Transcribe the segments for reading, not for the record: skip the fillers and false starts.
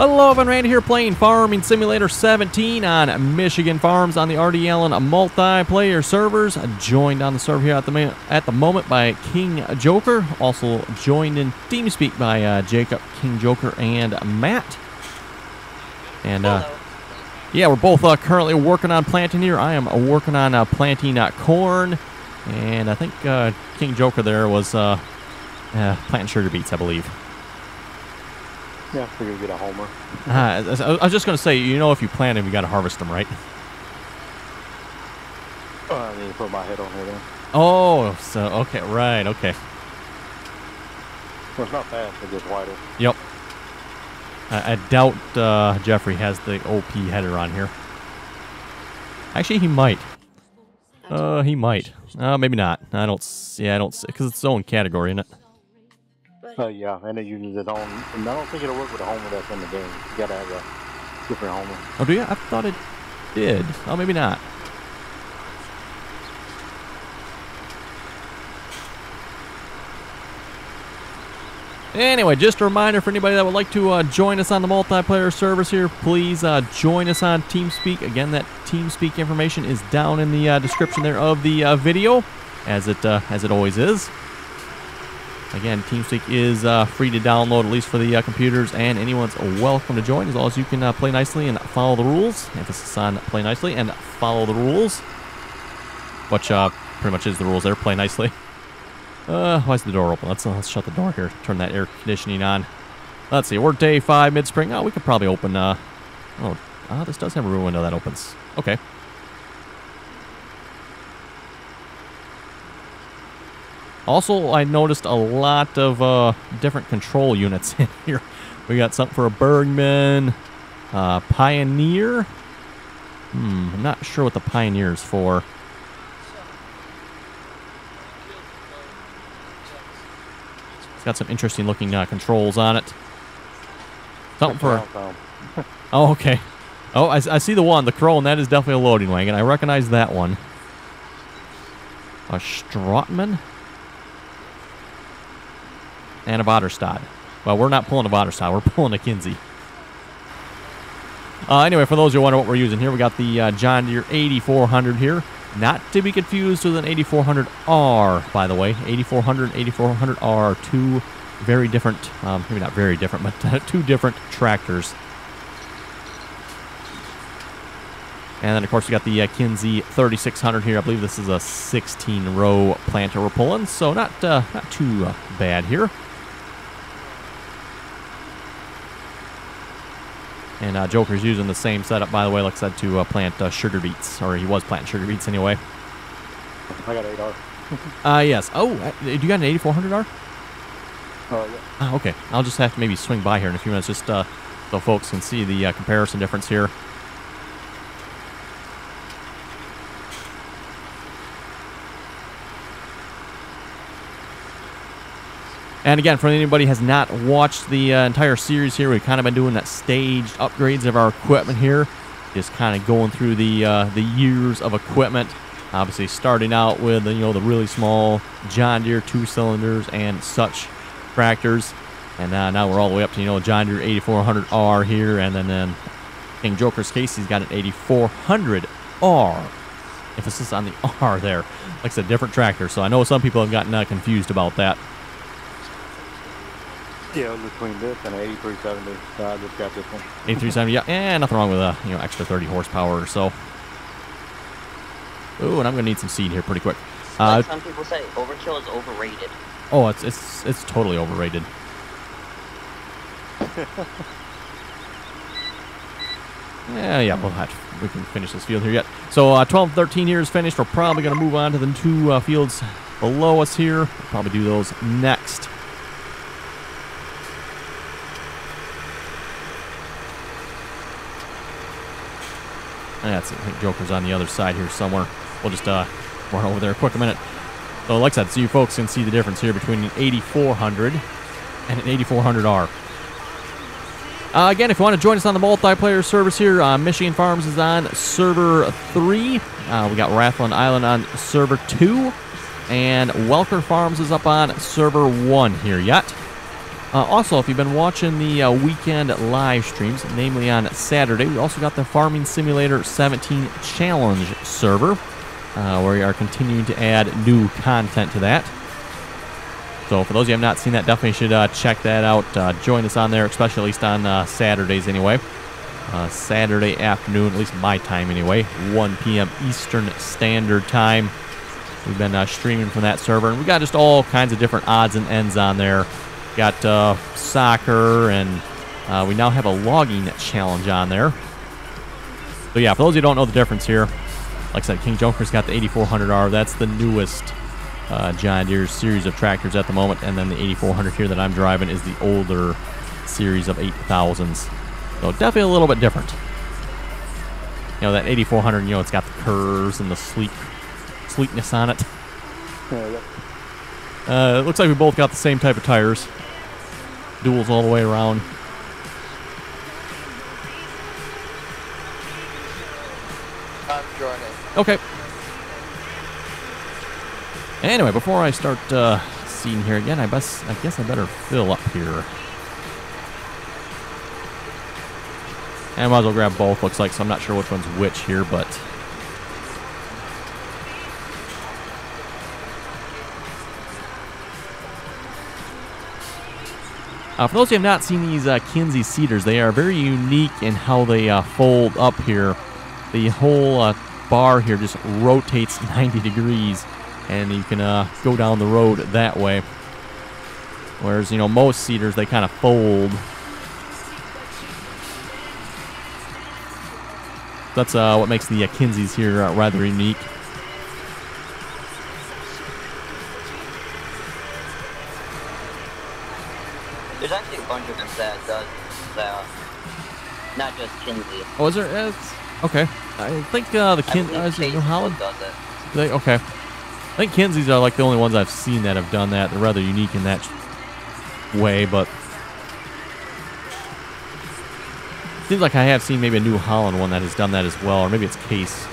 Hello, I'm Randy here playing Farming Simulator 17 on Michigan Farms on the RDAllen multiplayer servers. Joined on the server here at the moment by King Joker. Also joined in TeamSpeak by Jacob, King Joker, and Matt. And yeah, we're both currently working on planting here. I am working on planting corn, and I think King Joker there was planting sugar beets, I believe. Yeah, I figured we'd get a homer. I was just going to say, you know, if you plant them, you got to harvest them, right? I need to put my head on here then. Oh, so, okay, right, okay. Well, it's not fast, it gets wider. Yep. I doubt Jeffrey has the OP header on here. Actually, he might. He might. Maybe not. I don't see, because it's its own category, isn't it? Yeah, and it uses its own. And I don't think it'll work with a homer that's in the game. You gotta have a different homer. Oh, do you? I thought it did. Oh, maybe not. Anyway, just a reminder for anybody that would like to join us on the multiplayer servers here, please join us on TeamSpeak. Again, that TeamSpeak information is down in the description there of the video, as it always is. Again, TeamSpeak is free to download, at least for the computers, and anyone's welcome to join as long as you can play nicely and follow the rules. Emphasis on play nicely and follow the rules, which pretty much is the rules there. Play nicely. Why is the door open? Let's shut the door here. Turn that air conditioning on. Let's see. We're day 5, mid-spring. Oh, we could probably open. This does have a rear window that opens. Okay. Also, I noticed a lot of different control units in here. We got something for a Bergman, Pioneer. I'm not sure what the Pioneer is for. It's got some interesting looking controls on it. Something for... Oh, okay. Oh, I see the one, the Crow, and that is definitely a loading wagon. I recognize that one. A Strotman. And a Vaterstad. Well, we're not pulling a Vaterstad. We're pulling a Kinsey. Anyway, for those who wonder what we're using here, we got the John Deere 8400 here. Not to be confused with an 8400R, by the way. 8400 and 8400R are two very different, maybe not very different, but two different tractors. And then, of course, we got the Kinsey 3600 here. I believe this is a 16-row planter we're pulling, so not too bad here. And Joker's using the same setup, by the way, like I said, to plant sugar beets. Or he was planting sugar beets anyway. I got 8R. Yes. Oh, you got an 8400R? Yeah. Okay. I'll just have to maybe swing by here in a few minutes just so folks can see the comparison difference here. And again, for anybody who has not watched the entire series here, we've kind of been doing that staged upgrades of our equipment here. Just kind of going through the years of equipment. Obviously starting out with, the really small John Deere 2-cylinders and such tractors. And now we're all the way up to, John Deere 8400R here. And then in Joker's case, he's got an 8400R. Emphasis on the R there. Like I said, different tractor. So I know some people have gotten confused about that. Yeah, between this and an 8370, I just got this one. 8370, yeah, nothing wrong with extra 30 horsepower or so. Ooh, and I'm gonna need some seed here pretty quick. Like some people say, overkill is overrated. Oh, it's totally overrated. Yeah, we can finish this field here yet. So 12 13 here is finished. We're probably gonna move on to the two fields below us here. We'll probably do those next. That's it. I think Joker's on the other side here somewhere. We'll just run over there a quick minute. So like I said, so you folks can see the difference here between an 8400 and an 8400R. Again, if you want to join us on the multiplayer servers here, Michigan Farms is on server 3. We got RDAllen on server 2. And Welker Farms is up on server 1 here yet. Also, if you've been watching the weekend live streams, namely on Saturday, we also got the Farming Simulator 17 Challenge server, where we are continuing to add new content to that. So for those of you who have not seen that, definitely should check that out. Join us on there, especially at least on Saturdays anyway. Saturday afternoon, at least my time anyway, 1 p.m. Eastern Standard Time. We've been streaming from that server, and we got just all kinds of different odds and ends on there. Got soccer, and we now have a logging challenge on there. So yeah, for those who don't know the difference here, like I said, King Joker's got the 8400R. That's the newest John Deere series of tractors at the moment, and then the 8400 here that I'm driving is the older series of 8000s. So definitely a little bit different. You know, that 8400, you know, it's got the curves and the sleekness on it. It looks like we both got the same type of tires. Duals all the way around. I'm joining. Okay. Anyway, before I start seeing here again, I guess I better fill up here. And I might as well grab both, looks like, so I'm not sure which one's which here, but... for those who have not seen these Kinsey seeders, they are very unique in how they fold up here. The whole bar here just rotates 90 degrees, and you can go down the road that way. Whereas, you know, most seeders, they kind of fold. That's what makes the Kinseys here rather unique. There's actually a bunch of them that does that, not just Kinsey. Oh, is there? Okay. I think the New Holland does it. Okay. I think Kinseys are like the only ones I've seen that have done that. They're rather unique in that way, but seems like I have seen maybe a New Holland one that has done that as well, or maybe it's Case.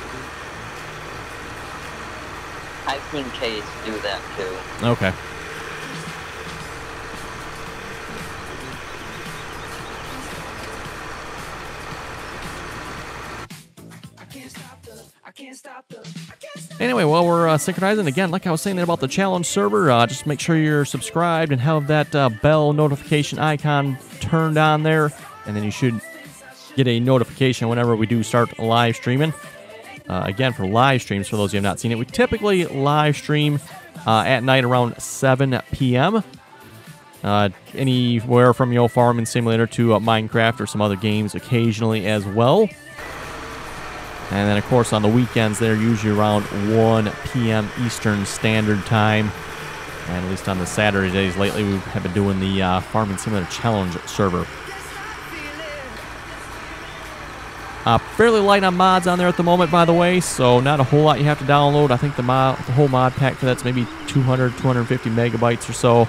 I've seen Case do that too. Okay. Anyway, while we're synchronizing, again, like I was saying there about the challenge server, just make sure you're subscribed and have that bell notification icon turned on there, and then you should get a notification whenever we do start live streaming. Again, for live streams, for those of you who have not seen it, we typically live stream at night around 7 p.m. Anywhere from, you know, Farming Simulator to Minecraft or some other games occasionally as well. And then, of course, on the weekends, they're usually around 1 p.m. Eastern Standard Time. And at least on the Saturday days lately, we have been doing the Farming Simulator Challenge server. Fairly light on mods on there at the moment, by the way, so not a whole lot you have to download. I think the whole mod pack for that's maybe 200, 250 megabytes or so.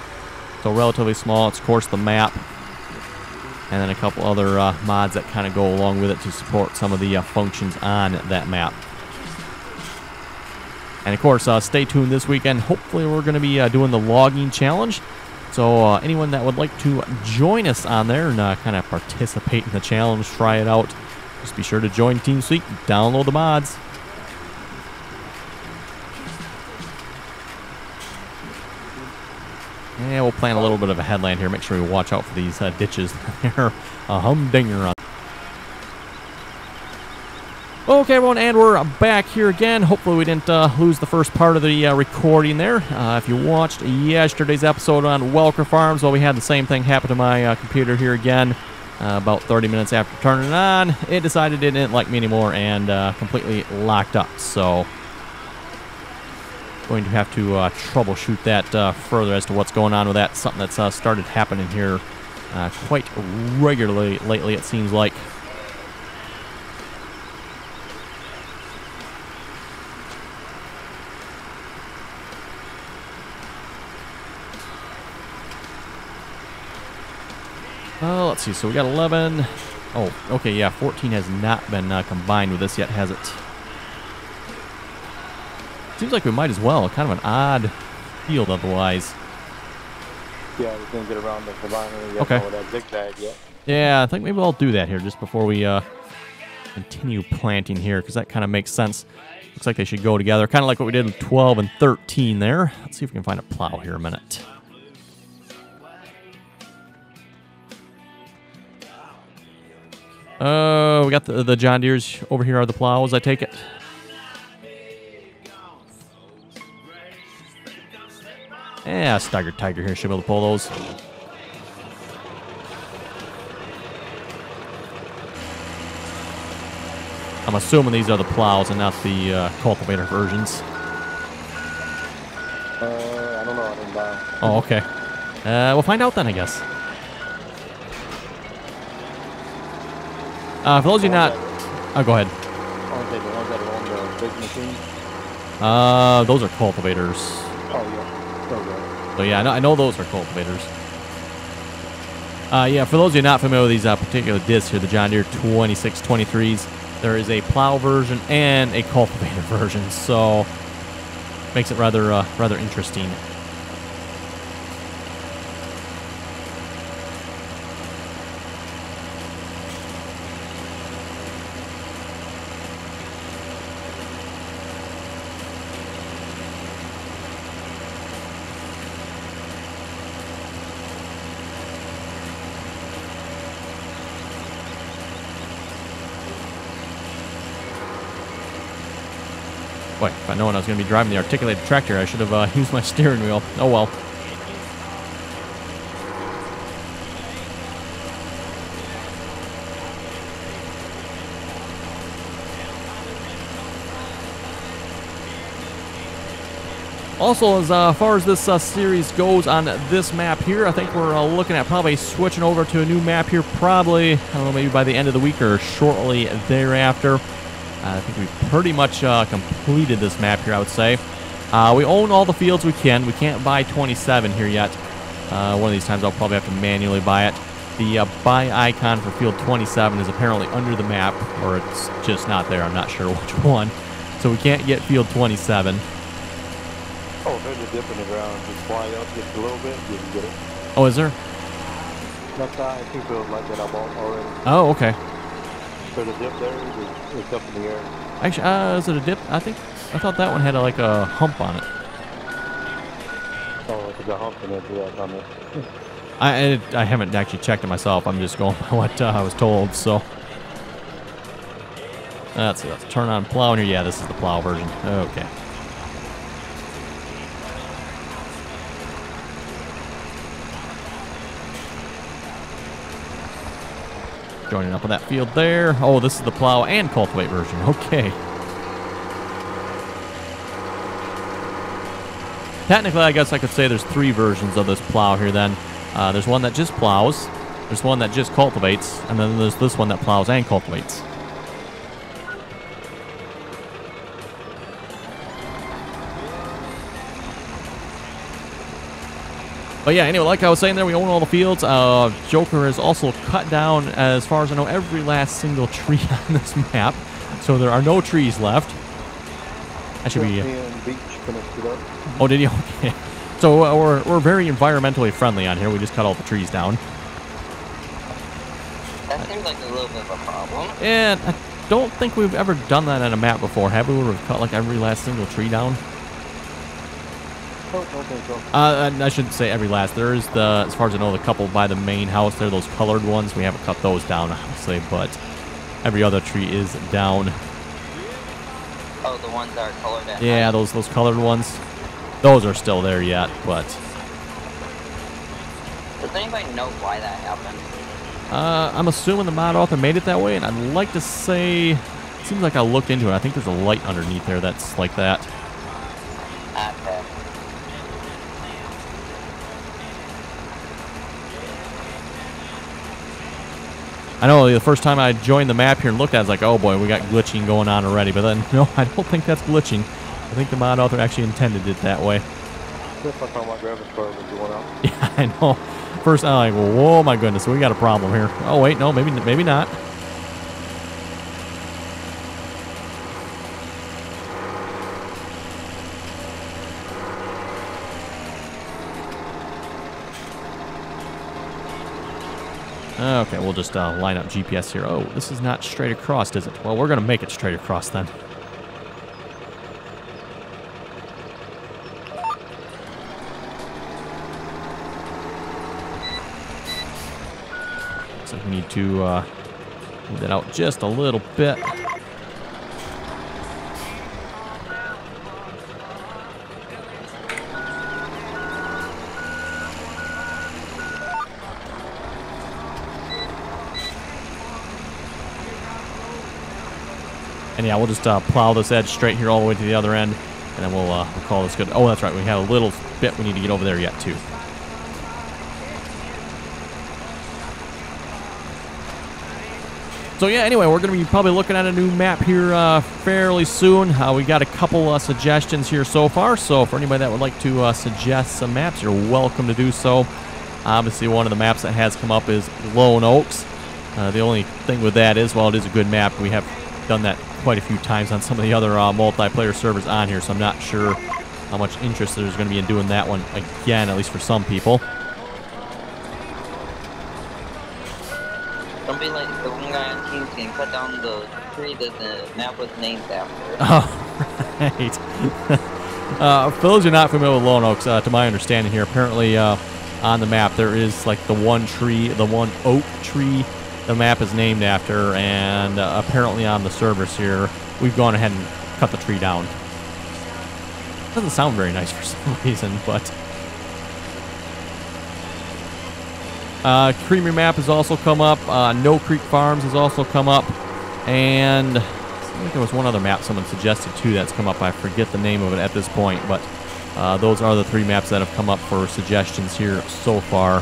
So relatively small. It's, of course, the map. And then a couple other mods that kind of go along with it to support some of the functions on that map. And of course, stay tuned this weekend. Hopefully we're going to be doing the logging challenge. So anyone that would like to join us on there and kind of participate in the challenge, try it out, just be sure to join TeamSpeak, download the mods. Yeah, we'll plan a little bit of a headland here. Make sure we watch out for these ditches. They're a humdinger on. Okay, everyone, and we're back here again. Hopefully we didn't lose the first part of the recording there. If you watched yesterday's episode on Welker Farms, well, we had the same thing happen to my computer here again. About 30 minutes after turning it on, it decided it didn't like me anymore and completely locked up. So going to have to troubleshoot that further as to what's going on with that. Something that's started happening here quite regularly lately, it seems like. Let's see. So we got 11. Oh, okay, yeah. 14 has not been combined with this yet, has it? Seems like we might as well. Kind of an odd field otherwise. Yeah, I just didn't get around the combiner yet. Okay. With that zigzag yet. Yeah, I think maybe I'll do that here just before we continue planting here, because that kind of makes sense. Looks like they should go together, kind of like what we did with 12 and 13 there. Let's see if we can find a plow here a minute. We got the John Deeres over here are the plows, I take it. Yeah, Staggered Tiger here should be able to pull those. I'm assuming these are the plows and not the cultivator versions. I don't know. I didn't buy them. Oh, okay. We'll find out then, I guess. For those of you not... Oh, go ahead. Aren't they the ones that are on the big machine? Those are cultivators. Oh, yeah. Okay. So, yeah, I know those are cultivators. Yeah, for those of you not familiar with these particular discs here, the John Deere 2623s, there is a plow version and a cultivator version, so makes it rather interesting. Boy, if I'd known I was going to be driving the articulated tractor, I should have used my steering wheel. Oh well. Also, as far as this series goes on this map here, I think we're looking at probably switching over to a new map here probably, I don't know, maybe by the end of the week or shortly thereafter. I think we've pretty much completed this map here, I would say. We own all the fields we can. We can't buy 27 here yet. One of these times I'll probably have to manually buy it. The buy icon for field 27 is apparently under the map, or it's just not there. I'm not sure which one. So we can't get field 27. Oh, there's a dip in the ground. Just fly up just a little bit, you can get it. Oh, is there? That's I think feels like that I bought already. Oh, okay. So the dip there is up in the air. Actually, is it a dip? I thought that one had like a hump on it. Oh, it's a hump in it. Yeah, on it. I haven't actually checked it myself. I'm just going by what I was told. So let's turn on plow here. Yeah, this is the plow version. Okay. Joining up on that field there. Oh, this is the plow and cultivate version. Okay. Technically, I guess I could say there's 3 versions of this plow here then. There's one that just plows, there's one that just cultivates, and then there's this one that plows and cultivates. But yeah, anyway, like I was saying there, we own all the fields. Joker has also cut down, as far as I know, every last single tree on this map. So there are no trees left. That should be... Oh, did you? Okay. So we're very environmentally friendly on here. We just cut all the trees down. That seems like a little bit of a problem. And I don't think we've ever done that on a map before, have we? Where we've cut like every last single tree down? Don't think so. And I shouldn't say every last. There is the, as far as I know, the couple by the main house there, those colored ones. We haven't cut those down, obviously, but every other tree is down. Oh, the ones that are colored at Yeah, those colored ones. Those are still there yet, but... Does anybody know why that happened? I'm assuming the mod author made it that way, and I'd like to say... It seems like I looked into it. I think there's a light underneath there that's like that. Okay. I know the first time I joined the map here and looked at it, I was like, oh boy, we got glitching going on already. But then, no, I don't think that's glitching. I think the mod author actually intended it that way. Just like how my graphics card was going out. Yeah, I know. First, I'm like, whoa, my goodness, we got a problem here. Oh, wait, no, maybe not. Okay, we'll just line up GPS here. Oh, this is not straight across, is it? Well, we're going to make it straight across then. So we need to move that out just a little bit. And yeah, we'll just plow this edge straight here all the way to the other end, and then we'll call this good. Oh, that's right. We have a little bit we need to get over there yet, too. So yeah, anyway, we're going to be probably looking at a new map here fairly soon. We got a couple suggestions here so far, so for anybody that would like to suggest some maps, you're welcome to do so. Obviously, one of the maps that has come up is Lone Oaks. The only thing with that is, while it is a good map, we have done that quite a few times on some of the other multiplayer servers on here, so I'm not sure how much interest there's going to be in doing that one again, at least for some people. Don't be like the one guy on TeamSpeak and cut down the tree that the map was named after. Oh, right. For those who are not familiar with Lone Oaks, to my understanding here, apparently on the map there is like the one tree, the one oak tree the map is named after, and apparently on the servers here, we've gone ahead and cut the tree down. Doesn't sound very nice for some reason, but... Creamery map has also come up. No Creek Farms has also come up. And I think there was one other map someone suggested too that's come up. I forget the name of it at this point, but those are the three maps that have come up for suggestions here so far.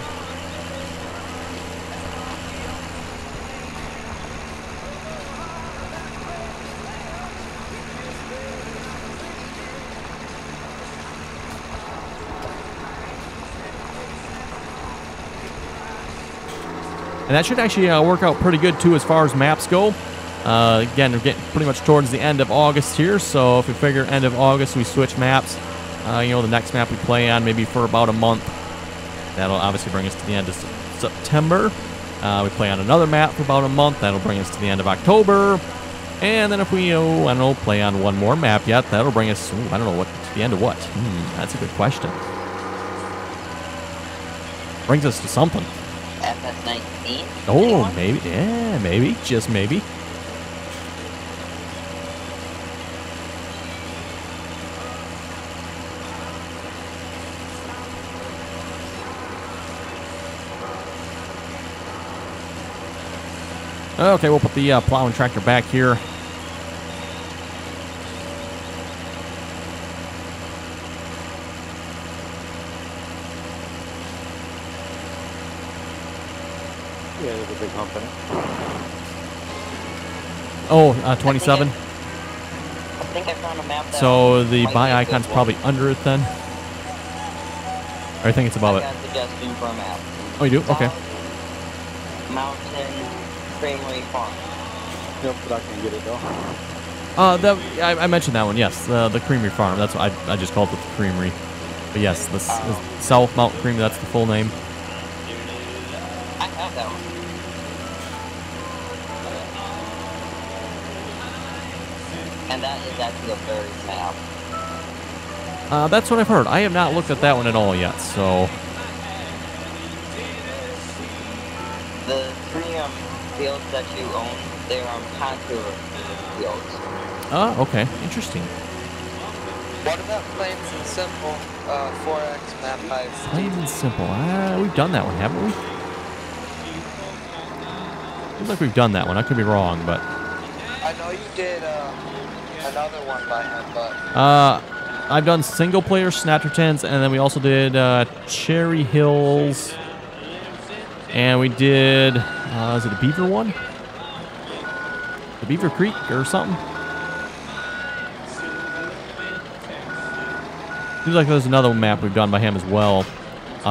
And that should actually work out pretty good, too, as far as maps go. Again, we're getting pretty much towards the end of August here, so if we figure end of August we switch maps, you know, the next map we play on maybe for about a month. That'll obviously bring us to the end of September. We play on another map for about a month. That'll bring us to the end of October. And then if we, I don't know, play on one more map yet, that'll bring us, I don't know, what to the end of what? That's a good question. Brings us to something. FS19? Oh, Anyone? maybe. Yeah, maybe. Just maybe. Okay, we'll put the plowing tractor back here. Yeah, there's a big hump in it. Oh, 27. I think I found a map that So the might be buy a icon's good probably one. under it then? Or I think it's above I it. got a suggestion for a map. Oh, you do? Okay. Mountain Creamery Farm. Yep, but I can get it though. I mentioned that one, yes. The Creamery Farm. That's what I just called it the Creamery. But yes, the South Mountain Creamery, that's the full name. I have that one. And that is actually a very map. That's what I've heard. I have not looked at that one at all yet, so... The three fields that you own, they're contour fields. Oh, okay. Interesting. What about Plains and Simple 4X map heights? Plain and simple. We've done that one, haven't we? Seems like we've done that one. I could be wrong, but... I know you did another one by him, but... I've done single-player Snattertons, and then we also did Cherry Hills, and we did, is it a Beaver one? The Beaver Creek or something? Seems like there's another map we've done by him as well.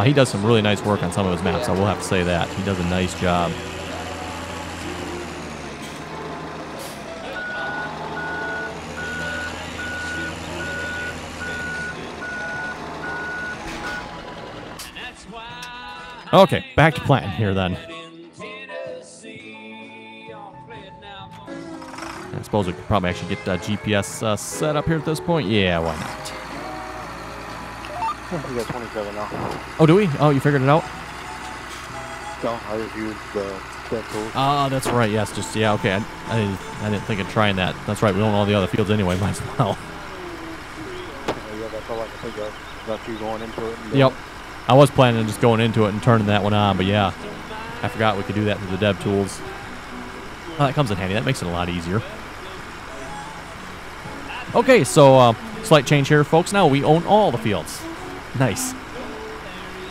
He does some really nice work on some of his maps, I will have to say that. He does a nice job. Okay, back to planting here then. suppose we could probably actually get GPS set up here at this point. Yeah, why not? We got 27 now. Oh, do we? Oh, you figured it out? No, I just used the dev tools. Ah, that's right. Yes, just yeah. Okay, I didn't think of trying that. That's right. We own all the other fields anyway. Might as well. Yeah, that's all I can think of. About you going into it. Yep. I was planning on just going into it and turning that one on, but yeah, I forgot we could do that through the dev tools. Well, that comes in handy. That makes it a lot easier. Okay, so slight change here, folks. Now we own all the fields. Nice.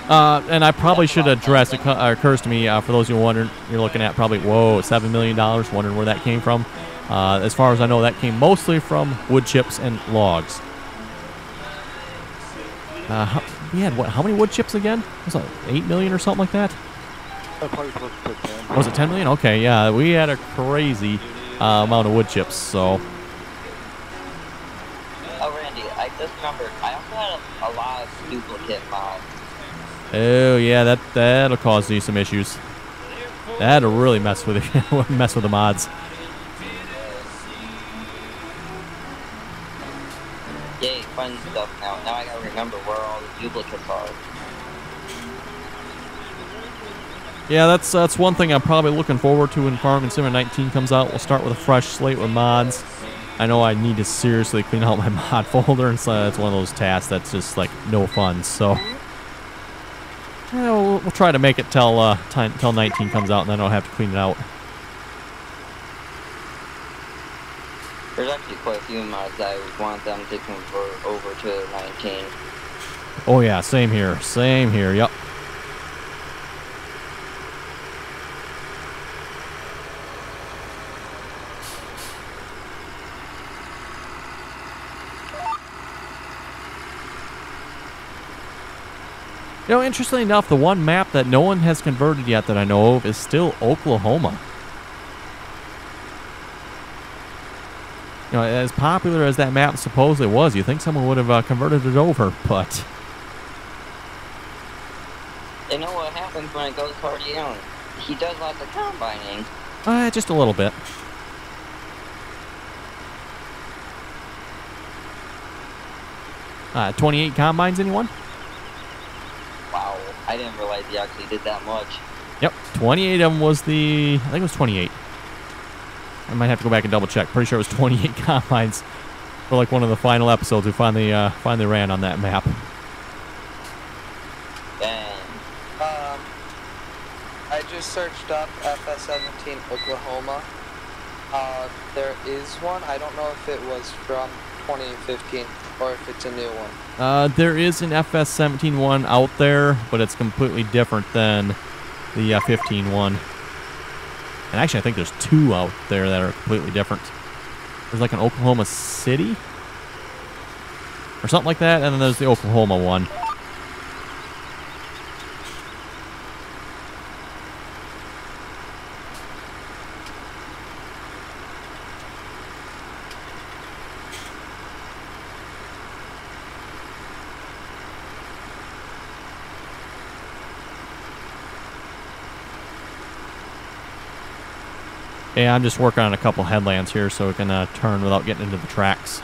And I probably should address, it occurs to me, for those of you wondering, you're looking at probably, whoa, $7 million, wondering where that came from. As far as I know, that came mostly from wood chips and logs. We had, what, how many wood chips again? Was it 8 million or something like that? Probably close to 10. Was it 10 million? Okay, yeah, we had a crazy amount of wood chips, so... Oh, Randy, I just remembered, I also had a lot of duplicate mods. Oh yeah, that'll cause you some issues. That'll really mess with it, mess with the mods. Yay, fun stuff now. Now I gotta remember where all the duplicates are. Yeah, that's one thing I'm probably looking forward to when Farming Sim 19 comes out. We'll start with a fresh slate with mods. I know I need to seriously clean out my mod folder, and so that's one of those tasks that's just like no fun. So. Yeah, we'll try to make it till 19 comes out, and then I'll have to clean it out. There's actually quite a few mods I would want them to convert over to 19. Oh yeah, same here. Same here, yep. You know, interestingly enough, the one map that no one has converted yet that I know of is still Oklahoma. You know, as popular as that map supposedly was, you'd think someone would have converted it over, but... You know what happens when it goes to RDAllen? He does lots of combining. Just a little bit. 28 combines, anyone? Wow, I didn't realize he actually did that much. Yep, 28 of them was the... I think it was 28. I might have to go back and double check. Pretty sure it was 28 combines for like one of the final episodes we finally ran on that map. Dang. I just searched up FS17 Oklahoma. There is one. I don't know if it was from 2015 or if it's a new one. There is an FS17 one out there, but it's completely different than the 15 one. And actually, I think there's two out there that are completely different. There's like an Oklahoma City or something like that, and then there's the Oklahoma one. Yeah, I'm just working on a couple headlands here so we can turn without getting into the tracks.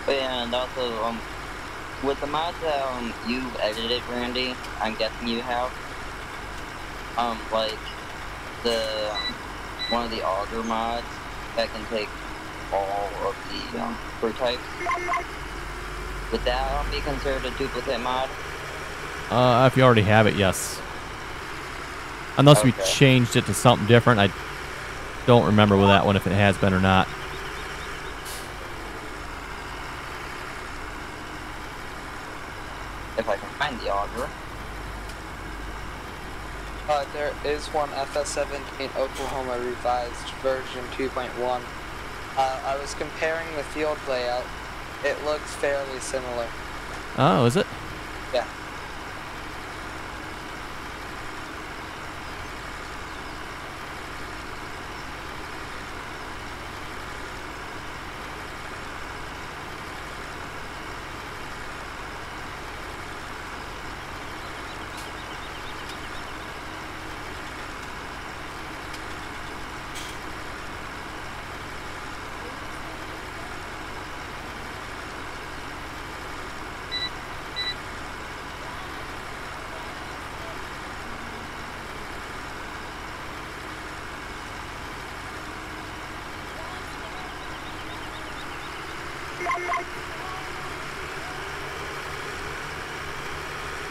And also, with the mods that you've edited, Randy, I'm guessing you have. Like the one of the auger mods that can take all of the fruit types. Would that be considered a duplicate mod? If you already have it, yes. Unless we Okay. changed it to something different. I don't remember with that one if it has been or not. If I can find the auger. There is one FS17 Oklahoma revised version 2.1. I was comparing the field layout. It looks fairly similar. Oh, is it? Yeah.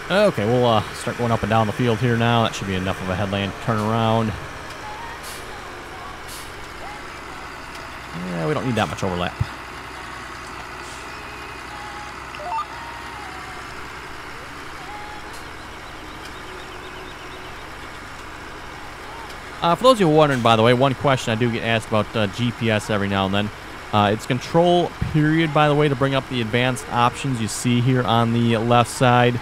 Okay, we'll start going up and down the field here now. That should be enough of a headland turnaround. Yeah, we don't need that much overlap. For those of you wondering, by the way, one question I do get asked about GPS every now and then. It's control period, by the way, to bring up the advanced options you see here on the left side.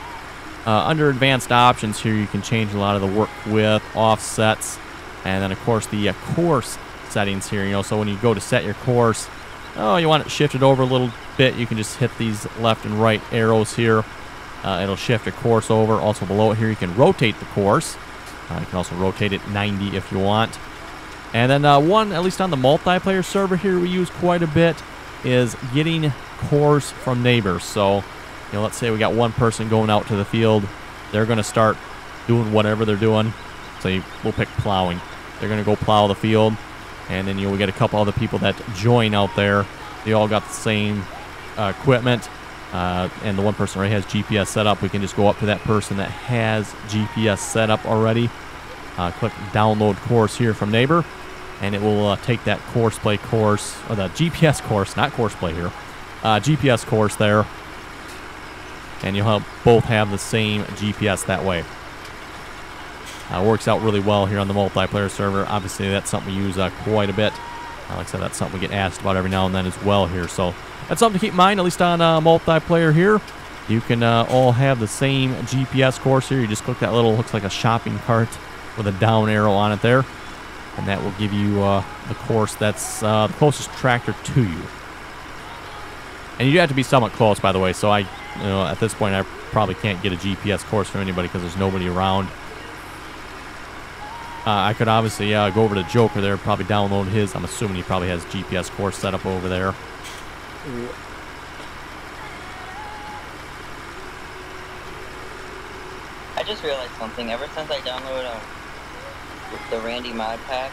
Under advanced options here, you can change a lot of the work width, offsets, and then, of course, the course settings here. You know, so when you go to set your course, you want it shifted over a little bit, you can just hit these left and right arrows here. It'll shift your course over. Also below it here, you can rotate the course. You can also rotate it 90 if you want. And then one, at least on the multiplayer server here, we use quite a bit, is getting course from neighbors. So, you know, let's say we got one person going out to the field. They're going to start doing whatever they're doing. So we'll pick plowing. They're going to go plow the field. And then, you know, we get a couple other people that join out there. They all got the same equipment. And the one person already has GPS set up. We can just go up to that person that has GPS set up already. Click download course here from neighbor. And it will take that courseplay course, or the GPS course, not courseplay here. GPS course there. And you'll both have the same GPS that way. Works out really well here on the multiplayer server. Obviously, that's something we use quite a bit. Like I said, that's something we get asked about every now and then as well here. So that's something to keep in mind, at least on multiplayer here. You can all have the same GPS course here. You just click that little, looks like a shopping cart with a down arrow on it there. And that will give you the course that's the closest tractor to you. And you do have to be somewhat close, by the way. So at this point, I probably can't get a GPS course from anybody because there's nobody around. I could obviously go over to Joker there, probably download his. I'm assuming he probably has GPS course set up over there. Yeah. I just realized something. Ever since I downloaded the Randy mod pack,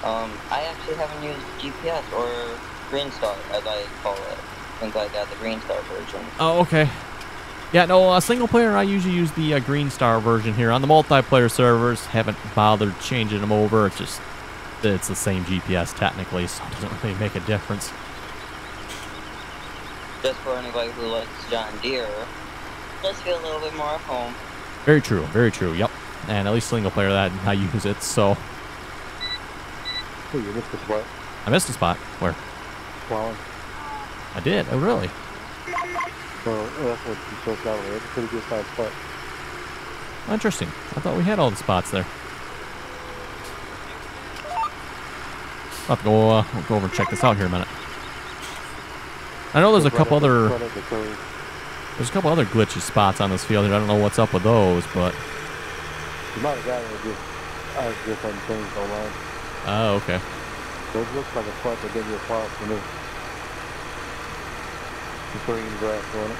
I actually haven't used GPS or Green Star, as I call it. I think I got the Green Star version. Oh, okay. Yeah, no, single player, I usually use the Green Star version here. On the multiplayer servers, haven't bothered changing them over. It's the same GPS technically, so it doesn't really make a difference. Just for anybody who likes John Deere, let's feel a little bit more at home. Very true, yep. And at least single player, that I use it, so. Oh, you missed a spot. I missed a spot. Where? Plowing. I did? Oh, really? Well, that's what you chose out there. It's a pretty good sized spot. Interesting. I thought we had all the spots there. I'll have to go, go over and check this out here a minute. I know there's a couple other... There's a couple other glitchy spots on this field here. I don't know what's up with those, but... You might have gotten it just as different things online. Oh, okay. So it looks like a spot that didn't get plowed for me. Just bringing grass on it.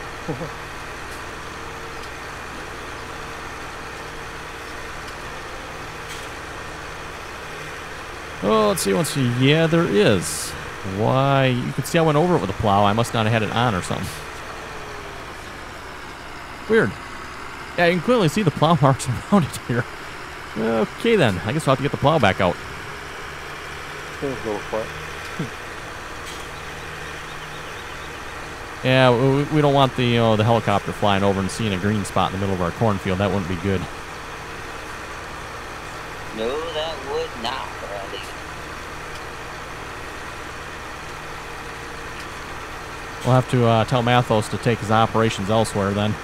Oh, let's see. Yeah, there is. Why? You can see I went over it with a plow. I must not have had it on or something. Weird. Yeah, you can clearly see the plow marks around it here. Okay, then. I guess I'll have to get the plow back out. There's a little spot. Yeah, we don't want the the helicopter flying over and seeing a green spot in the middle of our cornfield. That wouldn't be good. No, that would not, Bradley. We'll have to tell Mathos to take his operations elsewhere then.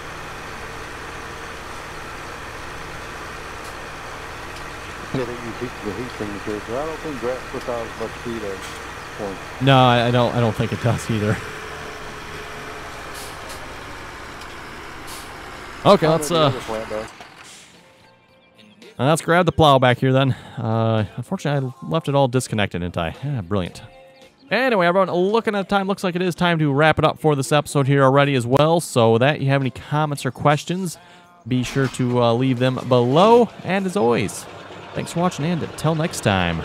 Yeah, they use the heat signatures. I don't think grass puts out as much heat as corn. No, I don't think it does either. Okay, let's grab the plow back here then. Unfortunately, I left it all disconnected, didn't I? Yeah, brilliant. Anyway, everyone, looking at the time, looks like it is time to wrap it up for this episode here already as well. So with that, you have any comments or questions, be sure to leave them below. And as always, thanks for watching, and until next time.